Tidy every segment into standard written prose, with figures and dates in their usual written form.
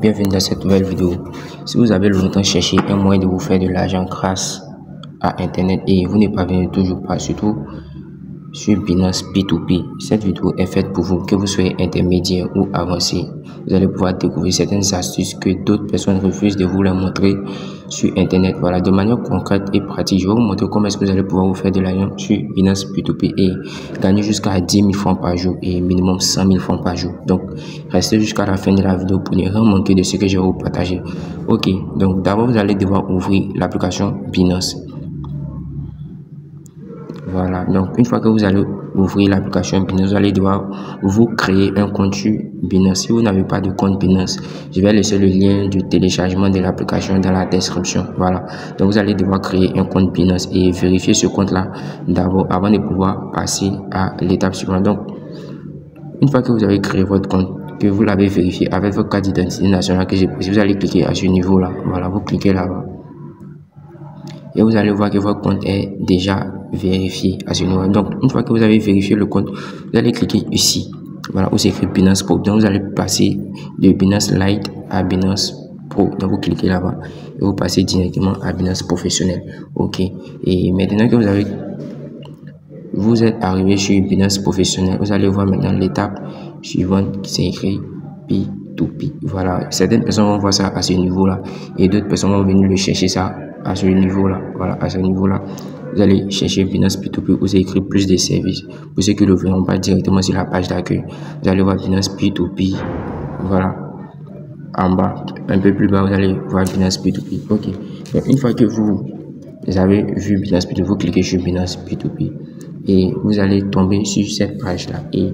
bienvenue dans cette nouvelle vidéo. Si vous avez longtemps cherché un moyen de vous faire de l'argent grâce à internet et vous ne parvenez toujours pas, surtout sur Binance P2P, cette vidéo est faite pour vous, que vous soyez intermédiaire ou avancé. Vous allez pouvoir découvrir certaines astuces que d'autres personnes refusent de vous les montrer sur internet. Voilà, de manière concrète et pratique, je vais vous montrer comment est-ce que vous allez pouvoir vous faire de l'argent sur Binance P2P et gagner jusqu'à 10 000 francs par jour et minimum 100 000 francs par jour. Donc, restez jusqu'à la fin de la vidéo pour ne rien manquer de ce que je vais vous partager. Ok, donc d'abord vous allez devoir ouvrir l'application Binance. Voilà, donc une fois que vous allez ouvrir l'application Binance, vous allez devoir vous créer un compte sur Binance. Si vous n'avez pas de compte Binance, je vais laisser le lien du téléchargement de l'application dans la description. Voilà, donc vous allez devoir créer un compte Binance et vérifier ce compte-là d'abord avant de pouvoir passer à l'étape suivante. Donc, une fois que vous avez créé votre compte, que vous l'avez vérifié avec votre carte d'identité nationale que j'ai pris, vous allez cliquer à ce niveau-là. Voilà, vous cliquez là-bas. Et vous allez voir que votre compte est déjà vérifié à ce niveau. Donc, une fois que vous avez vérifié le compte, vous allez cliquer ici. Voilà, où c'est écrit Binance Pro. Donc, vous allez passer de Binance Lite à Binance Pro. Donc, vous cliquez là-bas et vous passez directement à Binance Professionnel. OK. Et maintenant que vous êtes arrivé sur Binance Professionnel, vous allez voir maintenant l'étape suivante qui s'écrit P2P. Voilà, certaines personnes vont voir ça à ce niveau-là et d'autres personnes vont venir le chercher ça à ce niveau-là. Voilà, à ce niveau-là, vous allez chercher Binance P2P où c'est écrit plus de services. Pour ceux qui ne le verront pas directement sur la page d'accueil, vous allez voir Binance P2P. Voilà, en bas, un peu plus bas, vous allez voir Binance P2P. Ok, donc une fois que vous avez vu Binance P2P, vous cliquez sur Binance P2P et vous allez tomber sur cette page-là et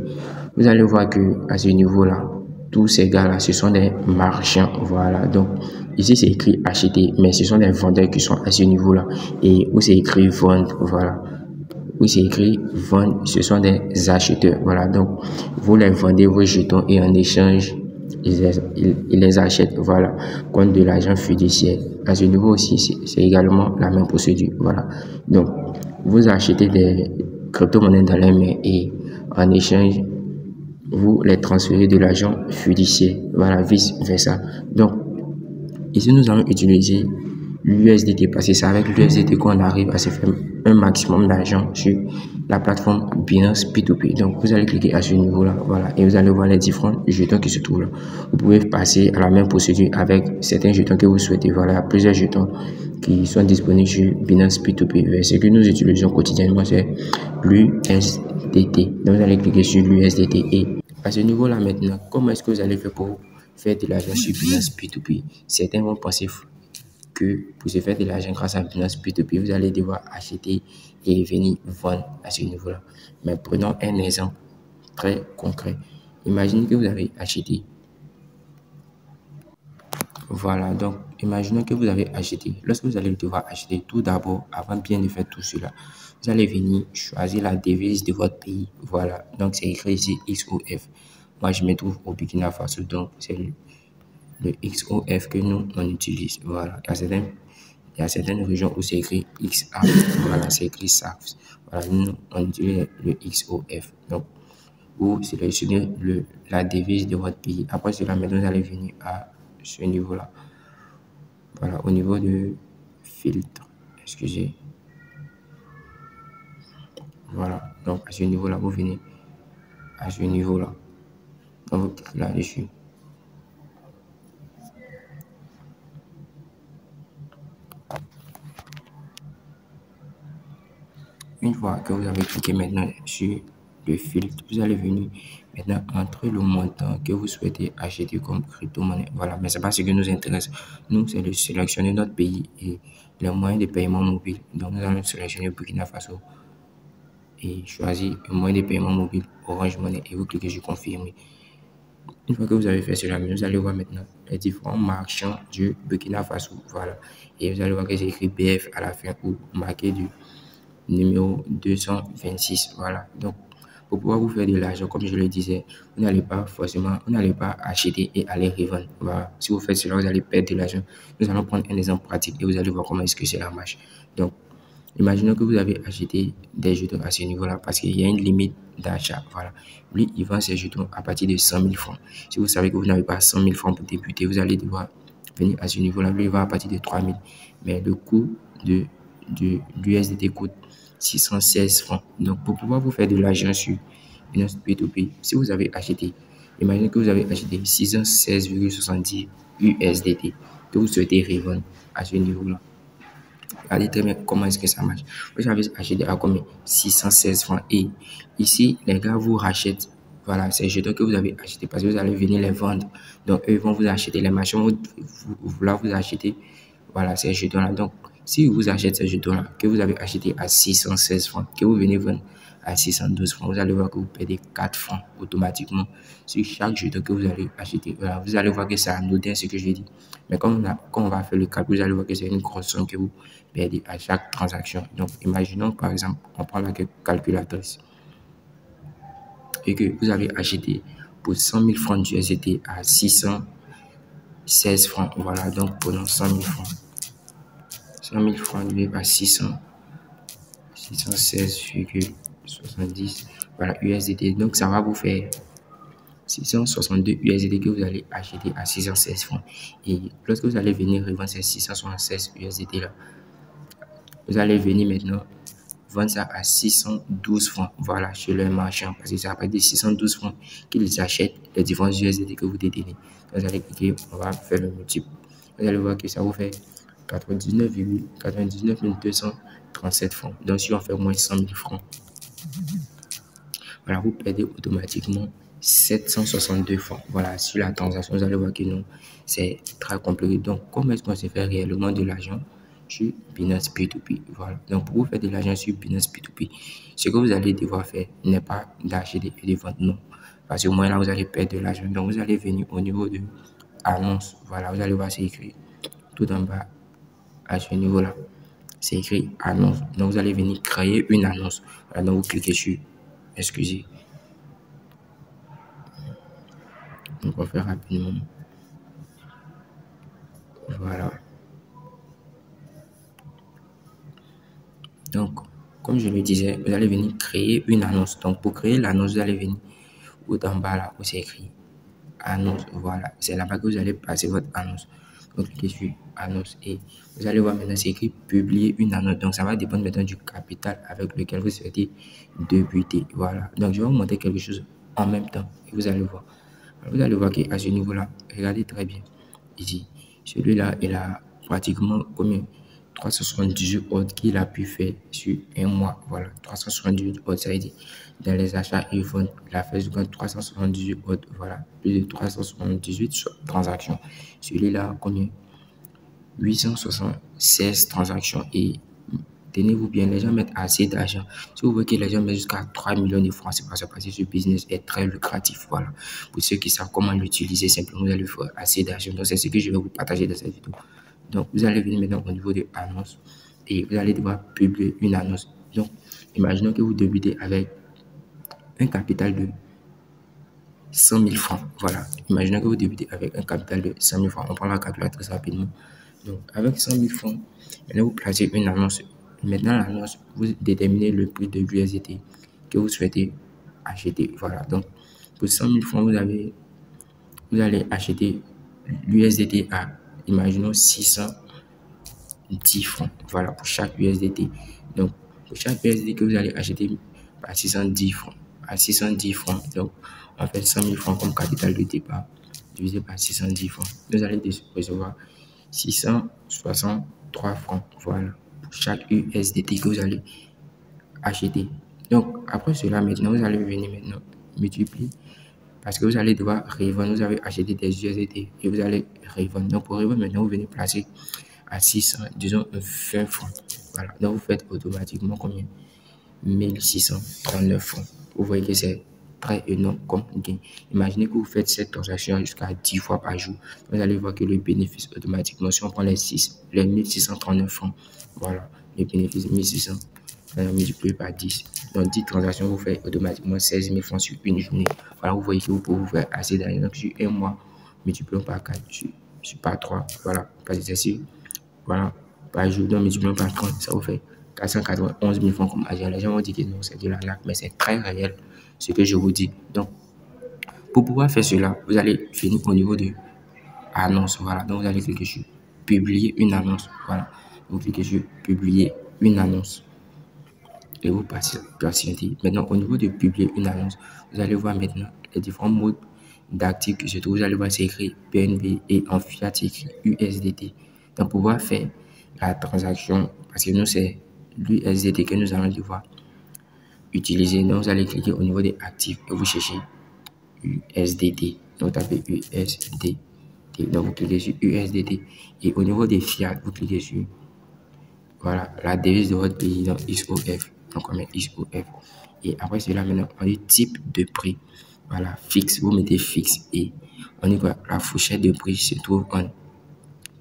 vous allez voir que à ce niveau-là, tous ces gars-là, ce sont des marchands. Voilà, donc ici c'est écrit acheter, mais ce sont des vendeurs qui sont à ce niveau-là et où c'est écrit vendre. Voilà, où c'est écrit vendre, ce sont des acheteurs. Voilà, donc vous les vendez vos jetons et en échange ils les achètent, voilà, contre de l'argent fiduciaire. À ce niveau aussi, c'est également la même procédure. Voilà, donc vous achetez des crypto-monnaies dans les mains et en échange vous les transférez de l'argent fiduciaire, voilà, vice versa. Donc ici nous allons utiliser l'USDT parce que c'est avec l'USDT qu'on arrive à se faire un maximum d'argent sur la plateforme Binance P2P. Donc vous allez cliquer à ce niveau là, voilà, et vous allez voir les différents jetons qui se trouvent là. Vous pouvez passer à la même procédure avec certains jetons que vous souhaitez. Voilà, plusieurs jetons qui sont disponibles sur Binance P2P. Ce que nous utilisons quotidiennement, c'est l'USDT. Donc vous allez cliquer sur l'USDT et à ce niveau là maintenant, comment est-ce que vous allez faire pour faire de l'argent sur Binance P2P? Certains vont penser que pour se faire de l'argent grâce à Binance P2P, vous allez devoir acheter et venir vendre à ce niveau-là. Mais prenons un exemple très concret. Imaginez que vous avez acheté. Voilà, donc imaginons que vous avez acheté. Lorsque vous allez devoir acheter, tout d'abord, avant bien de faire tout cela, vous allez venir choisir la devise de votre pays. Voilà, donc c'est écrit ici XOF. Moi, je me trouve au Burkina Faso, donc c'est le XOF que nous on utilise. Voilà, il y a certaines régions où c'est écrit XA. Voilà, c'est écrit SAFS. Voilà, nous on utilise le XOF. Donc, vous sélectionnez la devise de votre pays. Après cela, maintenant vous allez venir à ce niveau-là. Voilà, au niveau de filtre. Excusez. Voilà, donc à ce niveau-là, vous venez à ce niveau-là. Donc vous cliquez là-dessus. Une fois que vous avez cliqué maintenant sur le filtre, vous allez venir maintenant entrer le montant que vous souhaitez acheter comme crypto-monnaie. Voilà, mais c'est pas ce qui nous intéresse. Nous, c'est de sélectionner notre pays et les moyens de paiement mobile. Donc, nous allons sélectionner Burkina Faso et choisir un moyen de paiement mobile Orange Money et vous cliquez sur confirmer. Une fois que vous avez fait cela, vous allez voir maintenant les différents marchands du Burkina Faso. Voilà, et vous allez voir que j'ai écrit BF à la fin ou marqué du numéro 226. Voilà, donc pour pouvoir vous faire de l'argent, comme je le disais, vous n'allez pas acheter et aller revendre. Voilà, si vous faites cela, vous allez perdre de l'argent. Nous allons prendre un exemple pratique et vous allez voir comment est-ce que cela marche. Donc Imaginons que vous avez acheté des jetons à ce niveau-là parce qu'il y a une limite d'achat. Voilà. Lui, il vend ses jetons à partir de 100 000 francs. Si vous savez que vous n'avez pas 100 000 francs pour débuter, vous allez devoir venir à ce niveau-là. Lui, il vend à partir de 3 000. Mais le coût de l'USDT coûte 616 francs. Donc, pour pouvoir vous faire de l'argent sur Binance P2P, si vous avez acheté, imaginez que vous avez acheté 616,70 USDT que vous souhaitez revendre à ce niveau-là. Regardez très bien comment est-ce que ça marche. Vous avez acheté à combien? 616 francs. Et ici, les gars vous rachètent, voilà, ces jetons que vous avez achetés parce que vous allez venir les vendre. Donc, eux vont vous acheter les machines, vous acheter, voilà, ces jetons-là. Donc, si vous achetez ces jetons-là, que vous avez acheté à 616 francs, que vous venez vendre à 612 francs, vous allez voir que vous perdez 4 francs automatiquement sur chaque jeton que vous allez acheter. Voilà, vous allez voir que c'est anodin ce que je dis. Mais quand on va faire le calcul, vous allez voir que c'est une grosse somme que vous perdez à chaque transaction. Donc, imaginons par exemple, on prend la calculatrice et que vous avez acheté pour 100 000 francs d'USDT à 616 francs. Voilà, donc prenons 100 000 francs. 100 000 francs divisé par 616,70. Voilà, USDT. Donc, ça va vous faire 662 USDT que vous allez acheter à 616 francs. Et lorsque vous allez venir revendre ces 676 USDT là, vous allez venir maintenant vendre ça à 612 francs. Voilà, chez le marchand. Parce que c'est à partir de 612 francs qu'ils achètent les différents USDT que vous détenez. Vous allez cliquer, on va faire le multiple. Vous allez voir que ça vous fait 99 237 francs. Donc, si on fait moins 100 000 francs, voilà, vous perdez automatiquement 762 francs. Voilà, sur la transaction, vous allez voir que non, c'est très compliqué. Donc, comment est-ce qu'on se fait réellement de l'argent sur Binance P2P? Voilà. Donc, pour vous faire de l'argent sur Binance P2P, ce que vous allez devoir faire n'est pas d'acheter et de vendre, non. Parce que au moins là, vous allez perdre de l'argent. Donc, vous allez venir au niveau de annonce. Voilà, vous allez voir, c'est écrit tout en bas à ce niveau-là. C'est écrit annonce. Donc, vous allez venir créer une annonce. Voilà, donc, vous cliquez sur excusez. Donc, on va faire rapidement. Voilà. Donc, comme je le disais, vous allez venir créer une annonce. Donc, pour créer l'annonce, vous allez venir tout en bas là où c'est écrit annonce. Voilà. C'est là-bas que vous allez passer votre annonce. Donc, cliquez sur annonce et vous allez voir maintenant c'est écrit publier une annonce. Donc, ça va dépendre maintenant du capital avec lequel vous souhaitez débuter. Voilà. Donc, je vais vous montrer quelque chose en même temps et vous allez voir. Vous allez voir qu'à ce niveau-là, regardez très bien. Ici, celui-là, il a pratiquement combien? 378 ordres qu'il a pu faire sur un mois. Voilà, 378 ordres, ça veut dire dans les achats et ventes, il a fait 378 ordres. Voilà, plus de 378 transactions. Celui-là, combien? 876 transactions. Et tenez-vous bien, les gens mettent assez d'argent. Si vous voyez que les gens mettent jusqu'à 3 millions de francs, c'est parce que ce business est très lucratif. Voilà. Pour ceux qui savent comment l'utiliser, simplement, vous allez faire assez d'argent. Donc, c'est ce que je vais vous partager dans cette vidéo. Donc, vous allez venir maintenant au niveau de annonce et vous allez devoir publier une annonce. Donc, imaginons que vous débutez avec un capital de 100 000 francs. Voilà. Imaginons que vous débutez avec un capital de 100 000 francs. On prend la calculatrice rapidement. Donc, avec 100 000 francs, maintenant vous placez une annonce. Maintenant, l'annonce, vous déterminez le prix de l'USDT que vous souhaitez acheter. Voilà. Donc, pour 100 000 francs, vous allez acheter l'USDT à, imaginons, 610 francs. Voilà, pour chaque USDT. Donc, pour chaque USDT que vous allez acheter à 610 francs, donc, on fait 100 000 francs comme capital de départ, divisé par 610 francs. Vous allez recevoir 663 francs. Voilà, pour chaque USDT que vous allez acheter. Donc, après cela, maintenant, vous allez venir maintenant multiplier parce que vous allez devoir revendre. Vous avez acheté des USDT et vous allez revendre. Donc, pour revendre, maintenant, vous venez placer à 600, disons 20 francs. Voilà, donc vous faites automatiquement combien? 1639 francs. Vous voyez que c'est très énorme comme gain. Imaginez que vous faites cette transaction jusqu'à 10 fois par jour. Vous allez voir que le bénéfice automatiquement, si on prend les 1639 francs, voilà, le bénéfice 1600 multiplié par 10. Donc 10 transactions, vous faites automatiquement 16 000 francs sur une journée. Voilà, vous voyez que vous pouvez vous faire assez d'argent. Donc sur un mois, multiplions par 4, sur par 3, voilà, parce que c'est sûr, voilà, par jour, donc multiplions par 30, ça vous fait 491 000 francs comme argent. Les gens vont dire que non, c'est de l'arnaque, mais c'est très réel ce que je vous dis. Donc, pour pouvoir faire cela, vous allez finir au niveau de annonce. Voilà. Donc, vous allez cliquer sur publier une annonce. Voilà. Vous cliquez sur publier une annonce et vous patientez. Maintenant, au niveau de publier une annonce, vous allez voir maintenant les différents modes d'actifs que je trouve. Vous allez voir, c'est écrit PNB et en fiat, c'est écrit USDT. Donc, pour pouvoir faire la transaction, parce que nous, c'est l'USDT que nous allons devoir utiliser. Donc, vous allez cliquer au niveau des actifs et vous cherchez USDT. Donc, tapez USDT. Donc, vous cliquez sur USDT. Et au niveau des fiat, vous cliquez sur voilà, la devise de votre pays, donc XOF. Donc, on met XOF. Et après cela, maintenant, on dit type de prix. Voilà, fixe. Vous mettez fixe. Et on dit quoi? La fourchette de prix se trouve en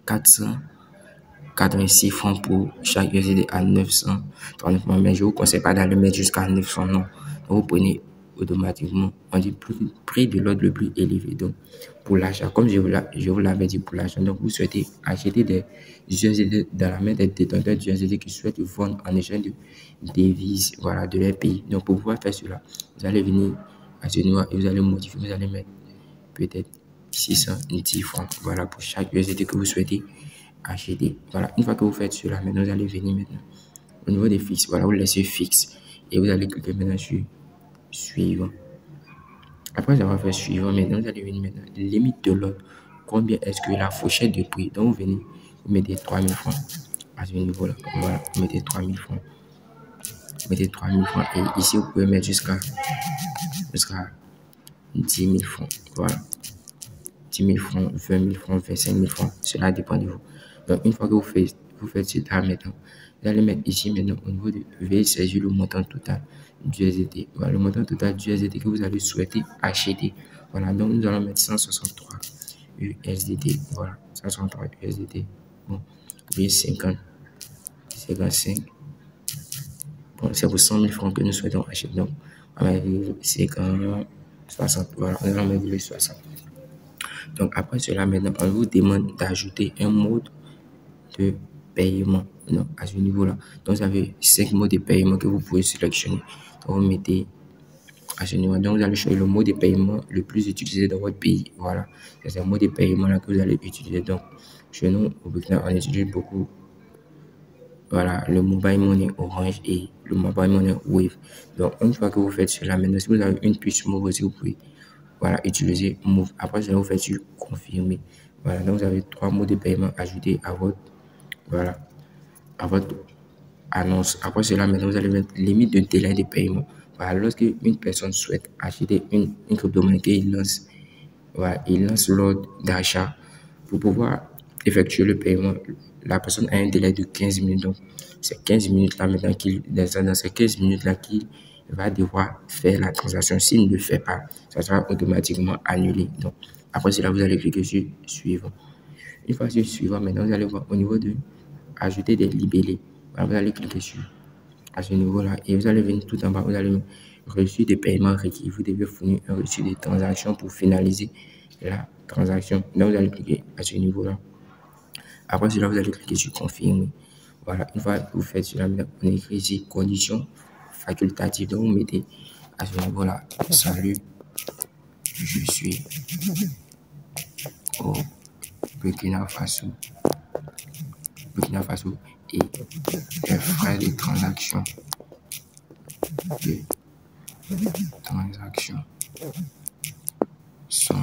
486 francs pour chaque USD à 939 francs. Mais je ne vous conseille pas d'aller mettre jusqu'à 900, non. Donc, vous prenez automatiquement, on dit prix de l'ordre le plus élevé. Donc, pour l'achat, comme je vous l'avais dit pour l'achat, donc vous souhaitez acheter des USD dans la main des détenteurs d'USD qui souhaitent vendre en échange de devises, voilà, de leur pays. Donc, pour pouvoir faire cela, vous allez venir à ce niveau et vous allez modifier, vous allez mettre peut-être 610 francs, voilà, pour chaque USD que vous souhaitez acheter. Voilà, une fois que vous faites cela, maintenant, vous allez venir maintenant au niveau des fixes, voilà, vous laissez fixe et vous allez cliquer maintenant sur suivant. Après avoir fait suivant, maintenant, vous allez venir maintenant, limite de l'ordre. Combien est-ce que la fourchette de prix? Donc, vous venez, vous mettez 3000 francs à ce niveau-là. Voilà, vous mettez 3000 francs. Vous mettez 3000 francs. Et ici, vous pouvez mettre jusqu'à 10 000 francs. Voilà. 10 000 francs, 20 000 francs, 25 000 francs. Cela dépend de vous. Donc, une fois que vous faites cela maintenant, vous allez mettre ici maintenant au niveau de veuillez saisir le montant total du USDT. Voilà, le montant total du USDT que vous allez souhaiter acheter. Voilà, donc nous allons mettre 163 USDT. Voilà, 163 USDT. Bon, vous 50, 55. Bon, c'est pour 100 000 francs que nous souhaitons acheter. Donc, on va mettre 50, 60. Voilà, on va mettre 60. Donc, après cela, maintenant, on vous demande d'ajouter un mode de paiement. Donc, à ce niveau-là. Donc, vous avez 5 modes de paiement que vous pouvez sélectionner. Donc, vous mettez à ce niveau. Donc, vous allez choisir le mode de paiement le plus utilisé dans votre pays. Voilà. C'est un mode de paiement là que vous allez utiliser. Donc, chez nous, au Burkina, on utilise beaucoup. Voilà, le mobile money Orange et le mobile money Wave. Donc, une fois que vous faites cela, maintenant, si vous avez une puce Move aussi, vous pouvez voilà, utiliser Move. Après cela, vous faites sur confirmer. Voilà, donc vous avez 3 modes de paiement ajoutés à votre, voilà, à votre annonce. Après cela, maintenant, vous allez mettre limite de délai de paiement. Voilà, lorsque une personne souhaite acheter une crypto-monnaie, il lance, voilà, il lance l'ordre d'achat pour pouvoir effectuer le paiement. La personne a un délai de 15 minutes. Donc, c'est 15 minutes là maintenant dans ces 15 minutes là qu'il va devoir faire la transaction. S'il ne le fait pas, ça sera automatiquement annulé. Donc, après cela, vous allez cliquer sur suivant. Une fois sur suivant, maintenant, vous allez voir au niveau de ajouter des libellés. Voilà, vous allez cliquer sur à ce niveau-là et vous allez venir tout en bas. Vous allez reçu des paiements requis. Vous devez fournir un reçu de transaction pour finaliser la transaction. Donc, vous allez cliquer à ce niveau-là. Après cela, vous allez cliquer sur confirmer. Voilà, une fois que vous faites cela, on écrit ici conditions facultatives. Donc, vous mettez à ce niveau-là, salut, je suis au Burkina Faso. Et les frais de transaction sont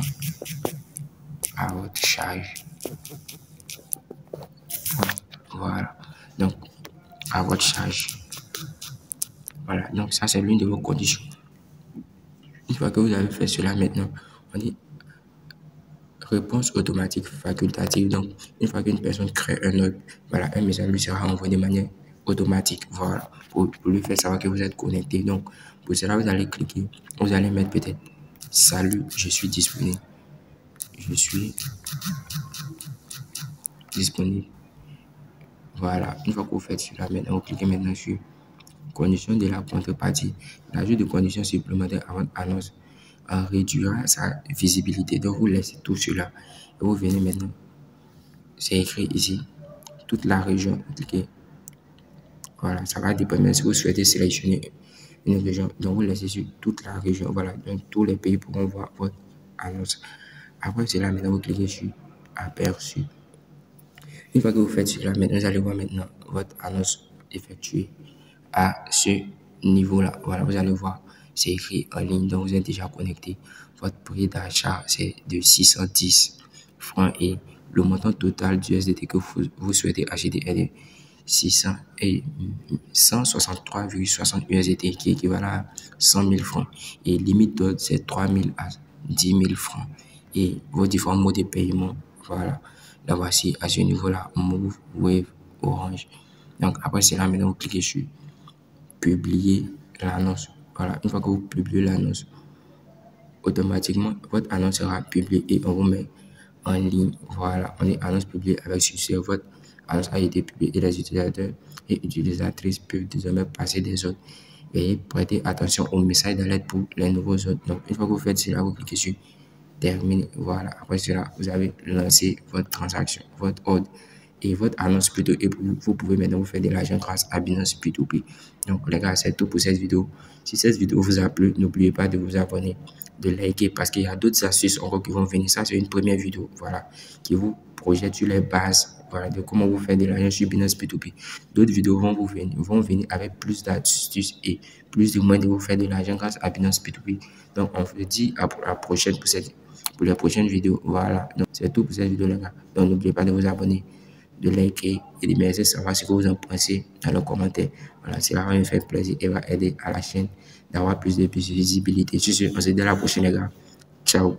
à votre charge. Voilà, donc à votre charge. Voilà, donc ça c'est l'une de vos conditions. Une fois que vous avez fait cela maintenant, on dit réponse automatique facultative. Donc, une fois qu'une personne crée un ordre, voilà, un message lui sera envoyé de manière automatique. Voilà, pour lui faire savoir que vous êtes connecté. Donc, pour cela, vous allez cliquer, vous allez mettre peut-être salut, je suis disponible. Je suis disponible. Voilà, une fois que vous faites cela, maintenant, vous cliquez maintenant sur conditions de la contrepartie. L'ajout de conditions supplémentaires à votre annonce réduira sa visibilité. Donc, vous laissez tout cela et vous venez maintenant. C'est écrit ici, toute la région. Vous cliquez Voilà, ça va dépendre si vous souhaitez sélectionner une région. Donc, vous laissez sur toute la région. Voilà, donc tous les pays pourront voir votre annonce. Après cela, maintenant, vous cliquez sur aperçu. Une fois que vous faites cela, maintenant, vous allez voir maintenant votre annonce effectuée à ce niveau-là. Voilà, vous allez voir, c'est écrit en ligne, donc vous êtes déjà connecté. Votre prix d'achat, c'est de 610 francs et le montant total du USDT que vous souhaitez acheter est de 600 et 163,60 USDT qui équivalent à 100 000 francs. Et limite d'ordre, c'est 3 000 à 10 000 francs. Et vos différents modes de paiement, voilà. Là, voici à ce niveau-là, Move, Wave, Orange. Donc, après cela, maintenant, vous cliquez sur publier l'annonce. Voilà, une fois que vous publiez l'annonce, automatiquement, votre annonce sera publiée et on vous met en ligne. Voilà, on est annonce publiée avec succès. Votre annonce a été publiée et les utilisateurs et utilisatrices peuvent désormais passer des autres. Veuillez prêter attention aux messages d'alerte pour les nouveaux autres. Donc, une fois que vous faites cela, vous cliquez sur terminer. Voilà, après cela, vous avez lancé votre transaction, votre ordre et votre annonce plutôt. Et vous pouvez maintenant vous faire de l'argent grâce à Binance P2P. Donc, les gars, c'est tout pour cette vidéo. Si cette vidéo vous a plu, n'oubliez pas de vous abonner, de liker parce qu'il y a d'autres astuces encore qui vont venir. Ça, c'est une première vidéo, voilà, qui vous projette sur les bases, voilà, de comment vous faire de l'argent sur Binance P2P. D'autres vidéos vont venir avec plus d'astuces et plus de moyens de vous faire de l'argent grâce à Binance P2P. Donc, on vous dit à la prochaine pour la prochaine vidéo. Voilà, donc c'est tout pour cette vidéo, les gars. Donc, n'oubliez pas de vous abonner, de liker et de me laisser savoir ce que vous en pensez dans les commentaires. Voilà, cela va me faire plaisir et va aider à la chaîne d'avoir plus de visibilité. Sur ce, on se dit à la prochaine, les gars. Ciao.